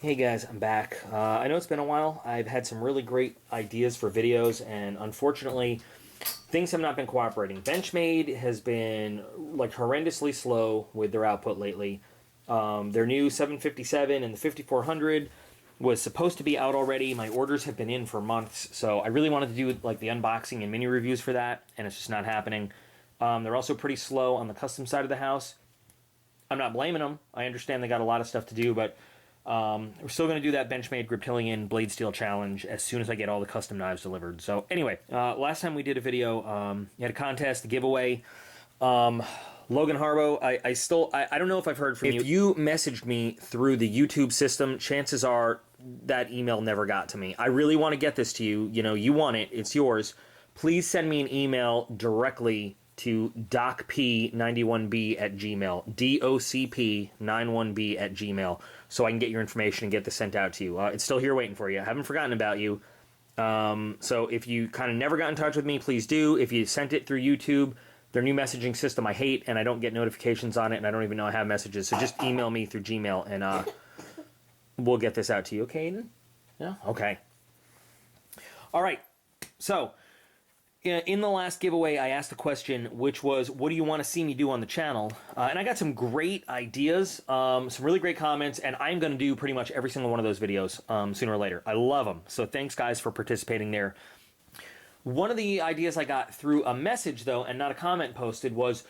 Hey guys, I'm back. I know it's been a while. I've had some really great ideas for videos, and unfortunately, things have not been cooperating. Benchmade has been like horrendously slow with their output lately. Their new 757 and the 5400 was supposed to be out already. My orders have been in for months, so I really wanted to do like the unboxing and mini reviews for that, and it's just not happening. They're also pretty slow on the custom side of the house. I'm not blaming them. I understand they got a lot of stuff to do, but we're still going to do that Benchmade Griptilian Blade Steel Challenge as soon as I get all the custom knives delivered. So anyway, last time we did a video, you had a contest, a giveaway. Logan Harbo, I don't know if I've heard from you. If you messaged me through the YouTube system, chances are that email never got to me. I really want to get this to you. You know, you want it. It's yours. Please send me an email directly to docp91b@gmail, docp91b@gmail, so I can get your information and get this sent out to you. It's still here waiting for you. I haven't forgotten about you. So if you kind of never got in touch with me, please do. If you sent it through YouTube, their new messaging system I hate, and I don't get notifications on it, and I don't even know I have messages. So just email me through Gmail, and we'll get this out to you. Okay, Aiden? Yeah? Okay. All right. So in the last giveaway, I asked a question, which was, what do you want to see me do on the channel? And I got some great ideas, some really great comments, and I'm going to do pretty much every single one of those videos sooner or later. I love them. So thanks, guys, for participating there. One of the ideas I got through a message, though, and not a comment posted, was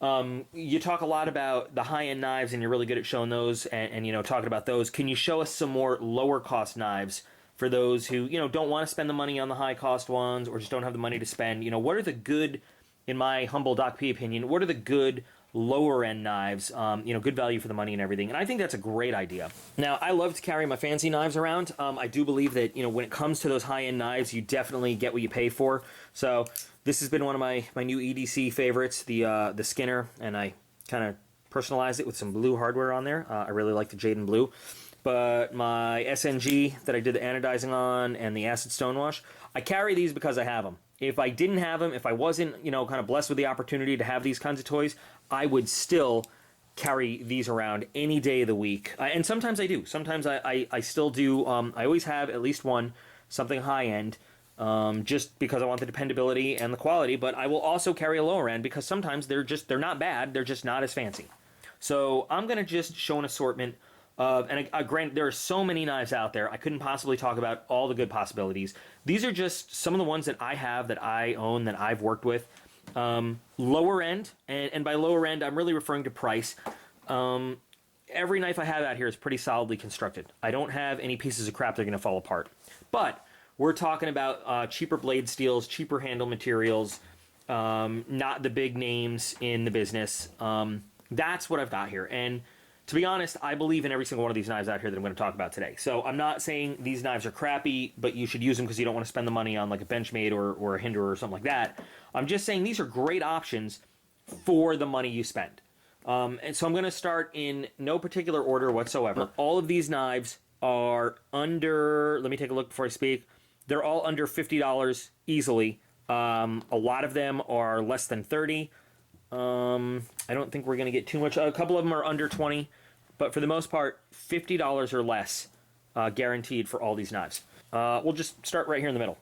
you talk a lot about the high-end knives, and you're really good at showing those and you know, talking about those. Can you show us some more lower-cost knives for those who, you know, don't want to spend the money on the high-cost ones or just don't have the money to spend? You know, what are the good, in my humble Doc P opinion, what are the good lower-end knives, you know, good value for the money and everything? And I think that's a great idea. Now, I love to carry my fancy knives around. I do believe that, you know, when it comes to those high-end knives, you definitely get what you pay for. So this has been one of my new EDC favorites, the Skinner, and I kind of personalized it with some blue hardware on there. I really like the jade and blue. But my SNG that I did the anodizing on and the acid stonewash, I carry these because I have them. If I didn't have them, if I wasn't, you know, kind of blessed with the opportunity to have these kinds of toys, I would still carry these around any day of the week. And sometimes I do. Sometimes I still do. I always have at least one, something high-end, just because I want the dependability and the quality. But I will also carry a lower end because sometimes they're not bad. They're just not as fancy. So I'm going to just show an assortment and granted, there are so many knives out there, I couldn't possibly talk about all the good possibilities. These are just some of the ones that I have, that I own, that I've worked with. Lower end, and by lower end, I'm really referring to price. Every knife I have out here is pretty solidly constructed. I don't have any pieces of crap that are going to fall apart. But we're talking about cheaper blade steels, cheaper handle materials, not the big names in the business. That's what I've got here. And to be honest, I believe in every single one of these knives out here that I'm going to talk about today. So I'm not saying these knives are crappy, but you should use them because you don't want to spend the money on like a Benchmade or a Hinderer or something like that. I'm just saying these are great options for the money you spend. And so I'm going to start in no particular order whatsoever. All of these knives are under, let me take a look before I speak, they're all under $50 easily. A lot of them are less than $30. I don't think we're going to get too much. A couple of them are under 20, but for the most part, $50 or less guaranteed for all these knives. We'll just start right here in the middle.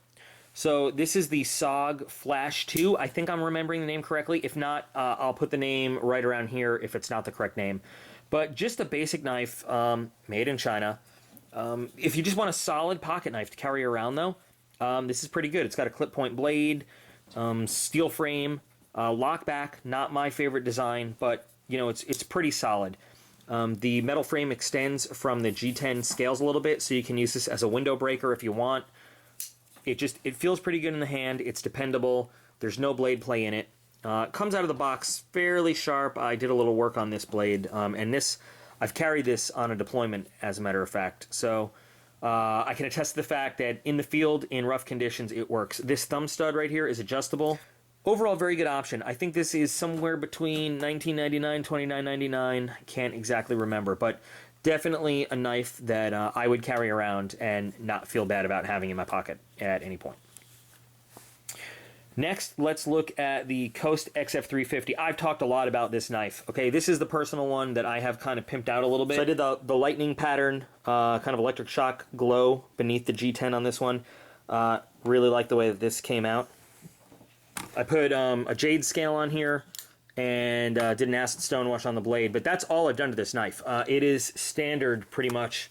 So this is the SOG Flash 2. I think I'm remembering the name correctly. If not, I'll put the name right around here if it's not the correct name. But just a basic knife made in China. If you just want a solid pocket knife to carry around, though, this is pretty good. It's got a clip point blade, steel frame, lock back, not my favorite design, but you know, it's pretty solid. The metal frame extends from the G10 scales a little bit, so you can use this as a window breaker if you want. It feels pretty good in the hand. It's dependable. There's no blade play in it. It comes out of the box fairly sharp. I did a little work on this blade, and I've carried this on a deployment, as a matter of fact. So I can attest to the fact that in the field, in rough conditions, it works. This thumb stud right here is adjustable. Overall, very good option. I think this is somewhere between $19.99, $29.99. I can't exactly remember, but definitely a knife that I would carry around and not feel bad about having in my pocket at any point. Next, let's look at the Coast XF350. I've talked a lot about this knife. Okay, this is the personal one that I have kind of pimped out a little bit. So I did the lightning pattern, kind of electric shock glow beneath the G10 on this one. Really like the way that this came out. I put a jade scale on here and did an acid stone wash on the blade, but that's all I've done to this knife. It is standard pretty much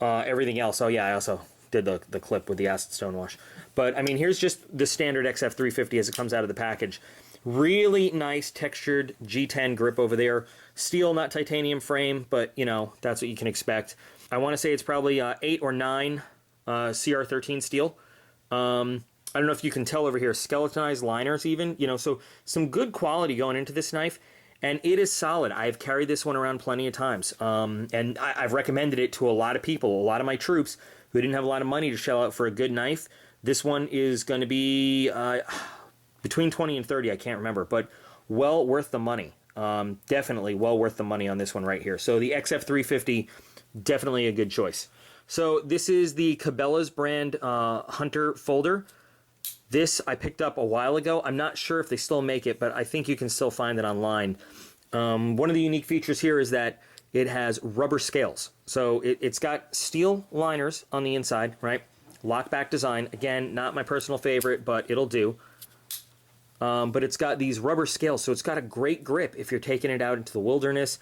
everything else. Oh yeah, I also did the clip with the acid stone wash. But I mean, here's just the standard XF350 as it comes out of the package. Really nice textured G10 grip over there. Steel, not titanium frame, but you know, that's what you can expect. I want to say it's probably 8 or 9 CR13 steel. I don't know if you can tell over here, skeletonized liners even, you know, so some good quality going into this knife. And it is solid. I've carried this one around plenty of times. And I've recommended it to a lot of people, a lot of my troops who didn't have a lot of money to shell out for a good knife. This one is going to be between 20 and 30, I can't remember, but well worth the money. Definitely well worth the money on this one right here. So the XF350, definitely a good choice. So this is the Cabela's brand Hunter folder. This I picked up a while ago. I'm not sure if they still make it, but I think you can still find it online. One of the unique features here is that it has rubber scales. So it's got steel liners on the inside, right? Lockback design. Again, not my personal favorite, but it'll do. But it's got these rubber scales, so it's got a great grip if you're taking it out into the wilderness,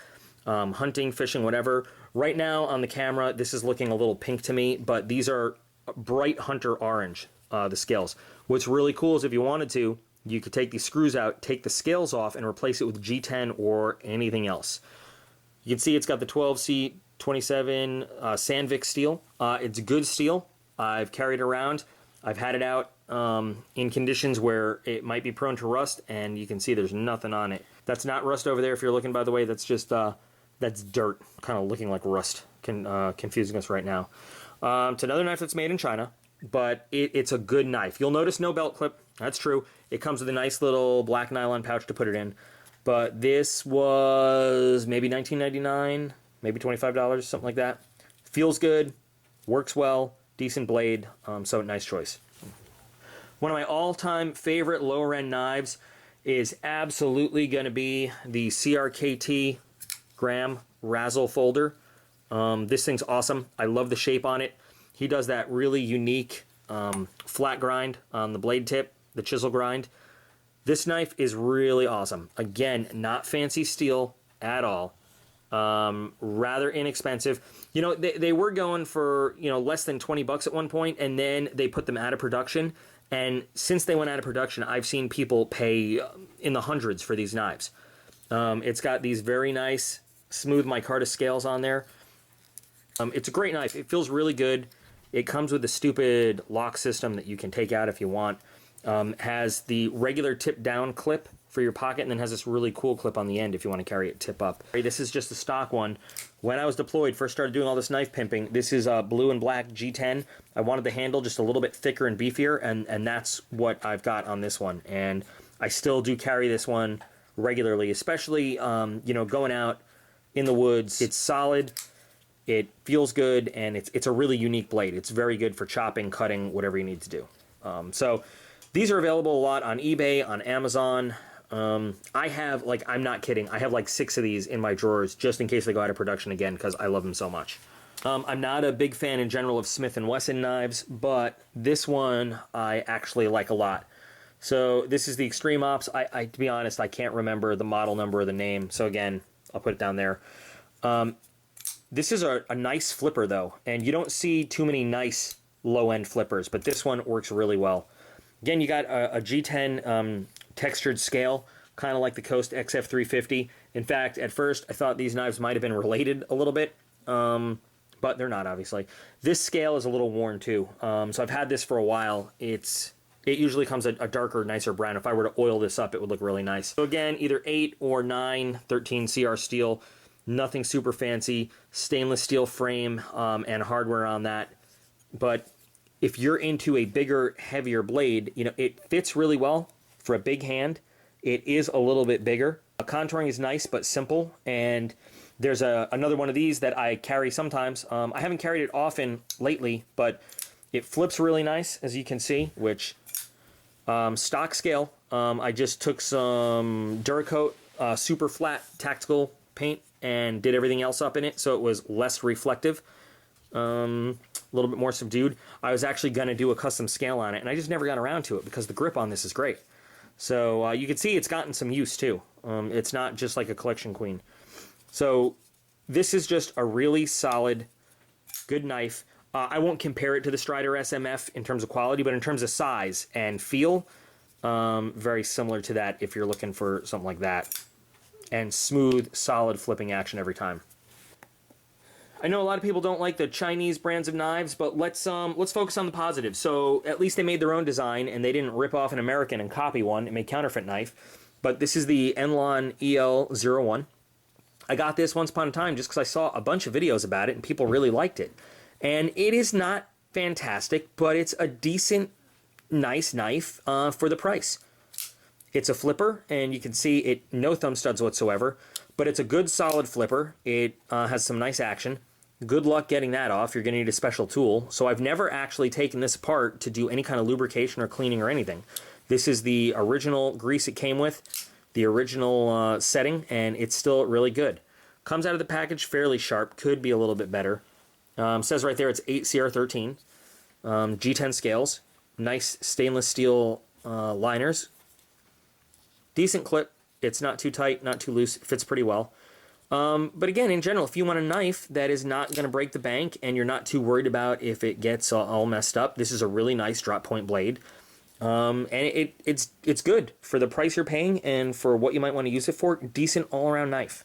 hunting, fishing, whatever. Right now on the camera, this is looking a little pink to me, but these are bright hunter orange, the scales. What's really cool is if you wanted to, you could take these screws out, take the scales off, and replace it with G10 or anything else. You can see it's got the 12C27 Sandvik steel. It's good steel. I've carried it around. I've had it out in conditions where it might be prone to rust, and you can see there's nothing on it. That's not rust over there if you're looking, by the way. That's just, that's dirt, kind of looking like rust, confusing us right now. It's another knife that's made in China, but it's a good knife. You'll notice no belt clip. That's true. It comes with a nice little black nylon pouch to put it in. But this was maybe $19.99, maybe $25, something like that. Feels good, works well, decent blade, so nice choice. One of my all-time favorite lower-end knives is absolutely going to be the CRKT Graham Razzle folder. This thing's awesome. I love the shape on it. He does that really unique flat grind on the blade tip, the chisel grind. This knife is really awesome. Again, not fancy steel at all. Rather inexpensive. You know, they were going for, you know, less than 20 bucks at one point, and then they put them out of production. And since they went out of production, I've seen people pay in the hundreds for these knives. It's got these very nice, smooth micarta scales on there. It's a great knife. It feels really good. It comes with a stupid lock system that you can take out if you want. Has the regular tip down clip for your pocket, and then has this really cool clip on the end if you want to carry it tip up. This is just a stock one. When I was deployed, first started doing all this knife pimping, this is a blue and black G10. I wanted the handle just a little bit thicker and beefier, and that's what I've got on this one. And I still do carry this one regularly, especially you know, going out in the woods. It's solid, it feels good, and it's a really unique blade. It's very good for chopping, cutting, whatever you need to do. So these are available a lot on eBay, on Amazon. I have, like, I'm not kidding, I have like 6 of these in my drawers just in case they go out of production again because I love them so much. I'm not a big fan in general of Smith & Wesson knives, but this one I actually like a lot. So this is the Extreme Ops. To be honest, I can't remember the model number or the name, so again, I'll put it down there. This is a nice flipper though, and you don't see too many nice low-end flippers, but this one works really well. Again, you got a G10 textured scale, kind of like the Coast XF350. In fact, at first, I thought these knives might have been related a little bit, but they're not, obviously. This scale is a little worn, too. So I've had this for a while. It usually comes a darker, nicer brown. If I were to oil this up, it would look really nice. So again, either 8 or 9 13 CR steel. Nothing super fancy. Stainless steel frame and hardware on that. But if you're into a bigger, heavier blade, you know, it fits really well for a big hand. It is a little bit bigger. Contouring is nice but simple, and there's another one of these that I carry sometimes. I haven't carried it often lately, but it flips really nice, as you can see, which Stock scale, I just took some Duracoat super flat tactical paint and did everything else up in it so it was less reflective, a little bit more subdued. I was actually going to do a custom scale on it, and I just never got around to it because the grip on this is great. So you can see it's gotten some use too. It's not just like a collection queen. So this is just a really solid, good knife. I won't compare it to the Strider SMF in terms of quality, but in terms of size and feel, very similar to that if you're looking for something like that. And smooth, solid flipping action every time. I know a lot of people don't like the Chinese brands of knives, but let's focus on the positive. So at least they made their own design, and they didn't rip off an American and copy one and make counterfeit knife. But this is the Enlon EL01. I got this once upon a time just because I saw a bunch of videos about it, and people really liked it. And it is not fantastic, but it's a decent, nice knife for the price. It's a flipper, and you can see it no thumb studs whatsoever, but it's a good solid flipper. It has some nice action. Good luck getting that off. You're going to need a special tool. So I've never actually taken this apart to do any kind of lubrication or cleaning or anything. This is the original grease it came with, the original setting, and it's still really good. Comes out of the package fairly sharp, could be a little bit better. Says right there it's 8CR13, G10 scales, nice stainless steel liners, decent clip. It's not too tight, not too loose, it fits pretty well. But again, in general, if you want a knife that is not going to break the bank and you're not too worried about if it gets all messed up, this is a really nice drop point blade. And it's good for the price you're paying and for what you might want to use it for. Decent all-around knife.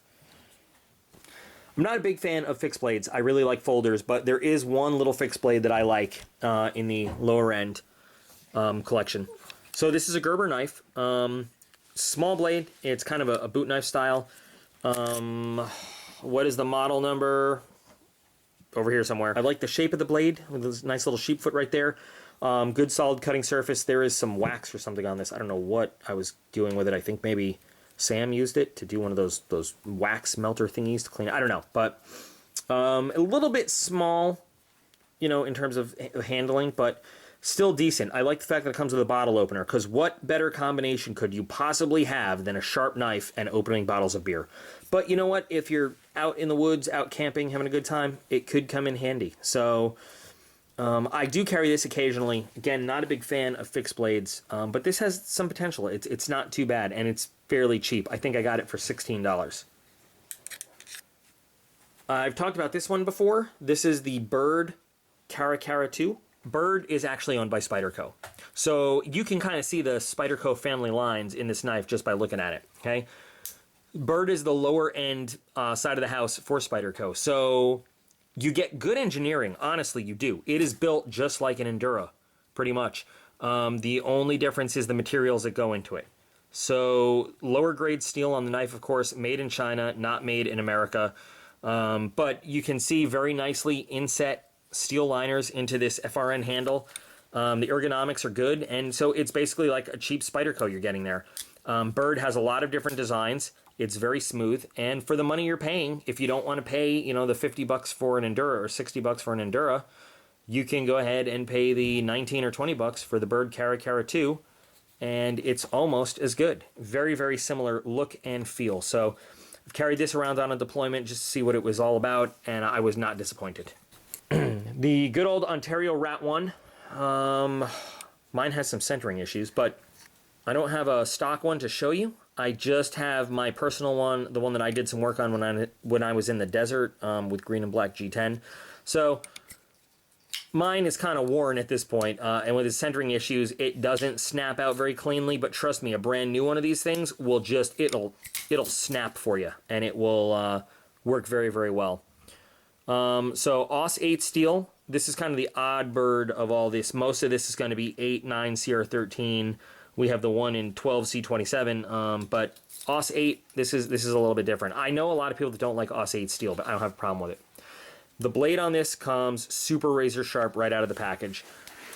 I'm not a big fan of fixed blades. I really like folders, but there is one little fixed blade that I like in the lower end collection. So this is a Gerber knife. Small blade. It's kind of a boot knife style. What is the model number? Over here somewhere. I like the shape of the blade with this nice little sheep foot right there. Good solid cutting surface. There is some wax or something on this. I don't know what I was doing with it. I think maybe Sam used it to do one of those wax melter thingies to clean it. I don't know, but a little bit small, you know, in terms of handling, but still decent. I like the fact that it comes with a bottle opener, because what better combination could you possibly have than a sharp knife and opening bottles of beer? But you know what? If you're out in the woods, out camping, having a good time, it could come in handy. So I do carry this occasionally. Again, not a big fan of fixed blades, but this has some potential. It's not too bad, and it's fairly cheap. I think I got it for $16. I've talked about this one before. This is the Bird Cara 2. Bird is actually owned by Spyderco. So you can kind of see the Spyderco family lines in this knife just by looking at it, okay? Bird is the lower end side of the house for Spyderco. So you get good engineering, honestly, you do. It is built just like an Endura, pretty much. The only difference is the materials that go into it. So lower grade steel on the knife, of course, made in China, not made in America. But you can see very nicely inset steel liners into this FRN handle. The ergonomics are good, and so it's basically like a cheap Spyderco you're getting there. Bird has a lot of different designs. It's very smooth, and for the money you're paying, if you don't want to pay, you know, the $50 for an Endura or $60 for an Endura, you can go ahead and pay the 19 or 20 bucks for the Bird Cara 2, and it's almost as good. Very, very similar look and feel. So I've carried this around on a deployment just to see what it was all about, and I was not disappointed. The good old Ontario Rat 1. Mine has some centering issues, but I don't have a stock one to show you. I just have my personal one, the one that I did some work on when I was in the desert with green and black G10. So mine is kind of worn at this point, and with its centering issues, it doesn't snap out very cleanly. But trust me, a brand new one of these things will just it'll snap for you, and it will work very, very well. So AUS 8 steel. This is kind of the odd bird of all this. Most of this is going to be 8, 9 CR13. We have the one in 12 C27, but AUS 8, this is a little bit different. I know a lot of people that don't like AUS 8 steel, but I don't have a problem with it. The blade on this comes super razor sharp right out of the package.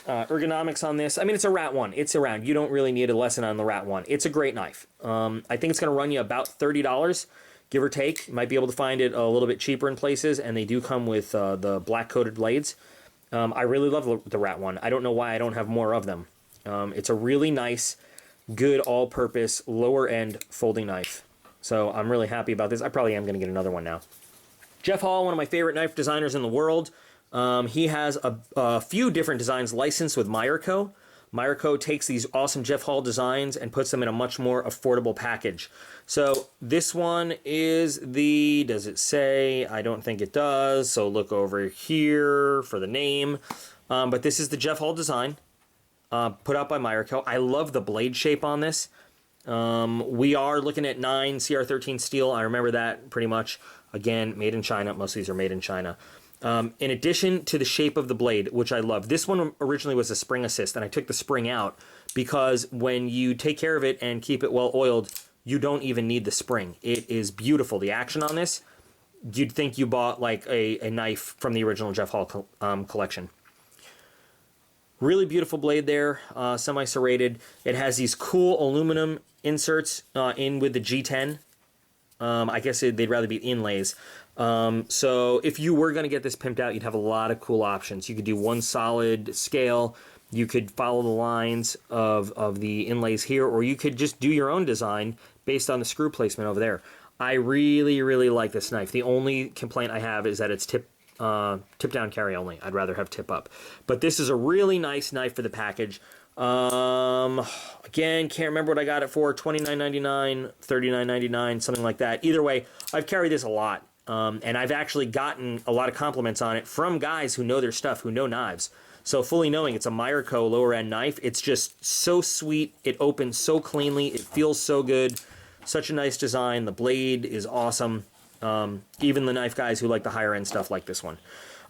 Ergonomics on this, I mean, it's a Rat 1. It's around. You don't really need a lesson on the Rat 1. It's a great knife. I think it's going to run you about $30, give or take. You might be able to find it a little bit cheaper in places, and they do come with the black-coated blades. I really love the Rat 1. I don't know why I don't have more of them. It's a really nice, good all-purpose lower end folding knife. So I'm really happy about this. I probably am going to get another one now. Jeff Hall, one of my favorite knife designers in the world. He has a few different designs licensed with Meyerco. Meyerco takes these awesome Jeff Hall designs and puts them in a much more affordable package. So this one is the, does it say? I don't think it does. So look over here for the name. But this is the Jeff Hall design put out by Meyerco. I love the blade shape on this. We are looking at 9 CR13 steel. I remember that pretty much. Again, made in China. Most of these are made in China. In addition to the shape of the blade, which I love, this one originally was a spring assist, and I took the spring out because when you take care of it and keep it well oiled, you don't even need the spring. It is beautiful. The action on this, you'd think you bought like a knife from the original Jeff Hall collection. Really beautiful blade there, semi-serrated. It has these cool aluminum inserts in with the G10. I guess they'd rather be inlays. So if you were going to get this pimped out, you'd have a lot of cool options. You could do one solid scale. You could follow the lines of the inlays here, or you could just do your own design based on the screw placement over there. I really, really like this knife. The only complaint I have is that it's tip down carry only. I'd rather have tip up. But this is a really nice knife for the package. Again, can't remember what I got it for. $29.99, $39.99, something like that. Either way, I've carried this a lot. And I've actually gotten a lot of compliments on it from guys who know their stuff, who know knives. So fully knowing it's a Meyerco lower end knife, it's just so sweet. It opens so cleanly. It feels so good. Such a nice design. The blade is awesome. Even the knife guys who like the higher end stuff like this one.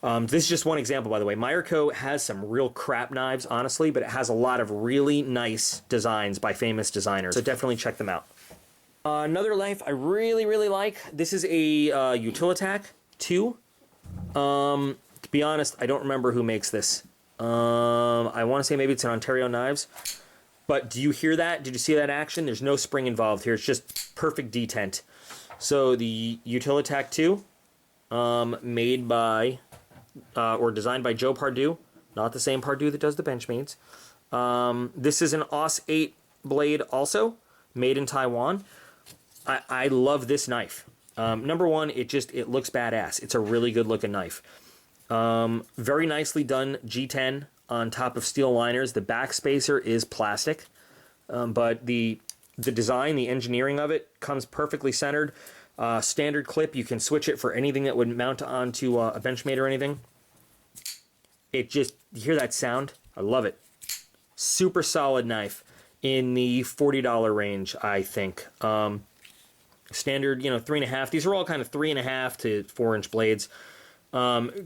This is just one example, by the way. Meyerco has some real crap knives, honestly, but it has a lot of really nice designs by famous designers. So definitely check them out. Another knife I really, really like. This is a Utilitac 2. To be honest, I don't remember who makes this. I want to say maybe it's an Ontario Knives. But do you hear that? Did you see that action? There's no spring involved here. It's just perfect detent. So the Utilitac 2, made by, or designed by Joe Pardue. Not the same Pardue that does the Benchmades. This is an AUS 8 blade also, made in Taiwan. I love this knife. Number one, it looks badass. It's a really good looking knife. Very nicely done G10 on top of steel liners. The back spacer is plastic, but the design, the engineering of it comes perfectly centered. Standard clip, you can switch it for anything that would mount onto a Benchmade or anything. You hear that sound? I love it. Super solid knife in the $40 range, I think. Standard, 3.5. These are all kind of 3.5 to 4-inch blades.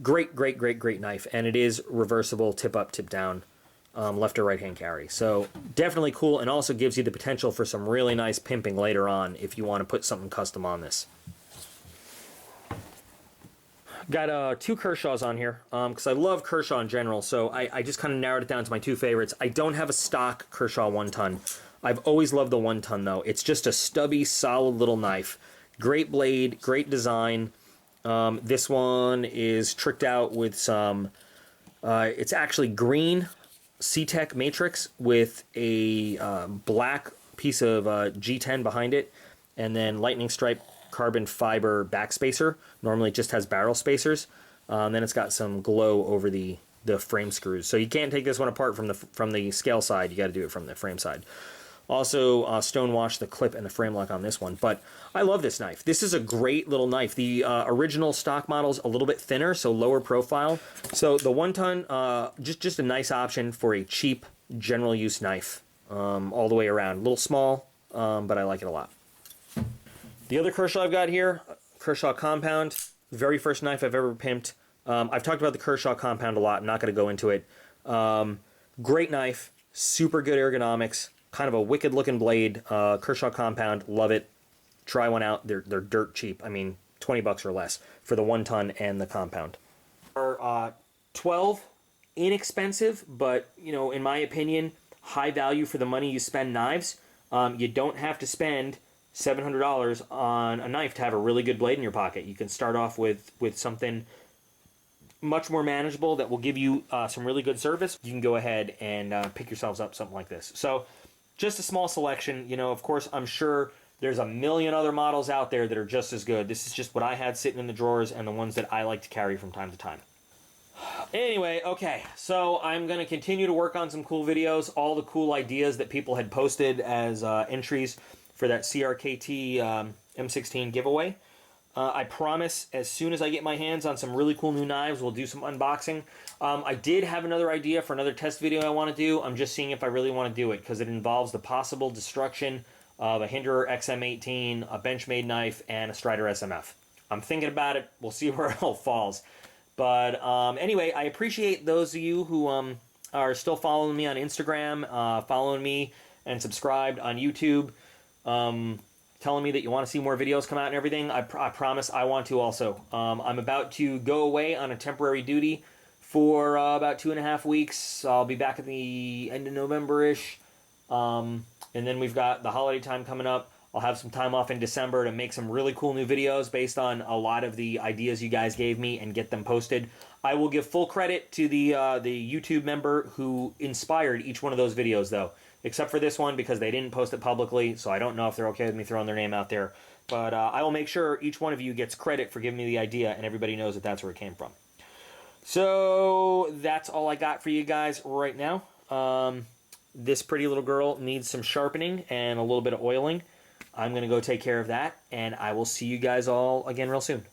Great knife. And it is reversible, tip up, tip down, left or right hand carry. So definitely cool, and also gives you the potential for some really nice pimping later on if you want to put something custom on this. Got 2 Kershaws on here because I love Kershaw in general, so I just kind of narrowed it down to my 2 favorites. I don't have a stock Kershaw 1-ton. I've always loved the 1-ton though. It's just a stubby, solid little knife. Great blade, great design. This one is tricked out with some, it's actually green C-Tech matrix with a black piece of G10 behind it, and then lightning stripe carbon fiber backspacer. Normally it just has barrel spacers. Then it's got some glow over the frame screws. So you can't take this one apart from the scale side. You got to do it from the frame side. Also stonewash the clip and the frame lock on this one. But I love this knife. This is a great little knife. The original stock model's a little bit thinner, so lower profile. So the 1-ton, just a nice option for a cheap general use knife all the way around. A little small, but I like it a lot. The other Kershaw I've got here, Kershaw Compound. Very first knife I've ever pimped. I've talked about the Kershaw Compound a lot. I'm not going to go into it. Great knife. Super good ergonomics. Kind of a wicked looking blade. Kershaw Compound. Love it. Try one out. They're dirt cheap. I mean, 20 bucks or less for the 1-ton and the Compound. 12, inexpensive, but, in my opinion, high value for the money you spend knives. You don't have to spend $700 on a knife to have a really good blade in your pocket. You can start off with something much more manageable, that will give you some really good service, you can go ahead and pick yourselves up something like this. So just a small selection. You know, of course, I'm sure there's a million other models out there that are just as good. This is just what I had sitting in the drawers and the ones that I like to carry from time to time. Anyway, okay, so I'm going to continue to work on some cool videos, all the cool ideas that people had posted as entries for that CRKT M16 giveaway. I promise, as soon as I get my hands on some really cool new knives, we'll do some unboxing. I did have another idea for another test video I want to do. I'm just seeing if I really want to do it, because it involves the possible destruction of a Hinderer XM18, a Benchmade knife, and a Strider SMF. I'm thinking about it. We'll see where it all falls. But anyway, I appreciate those of you who are still following me on Instagram, following me and subscribed on YouTube, telling me that you want to see more videos come out and everything. I promise I want to also. I'm about to go away on a temporary duty for about 2.5 weeks. I'll be back at the end of November-ish. And then we've got the holiday time coming up. I'll have some time off in December to make some really cool new videos based on a lot of the ideas you guys gave me and get them posted. I will give full credit to the YouTube member who inspired each one of those videos, though, except for this one because they didn't post it publicly, so I don't know if they're okay with me throwing their name out there. But I will make sure each one of you gets credit for giving me the idea and everybody knows that that's where it came from. So that's all I got for you guys right now. This pretty little girl needs some sharpening and a little bit of oiling. I'm going to go take care of that, and I will see you guys all again real soon.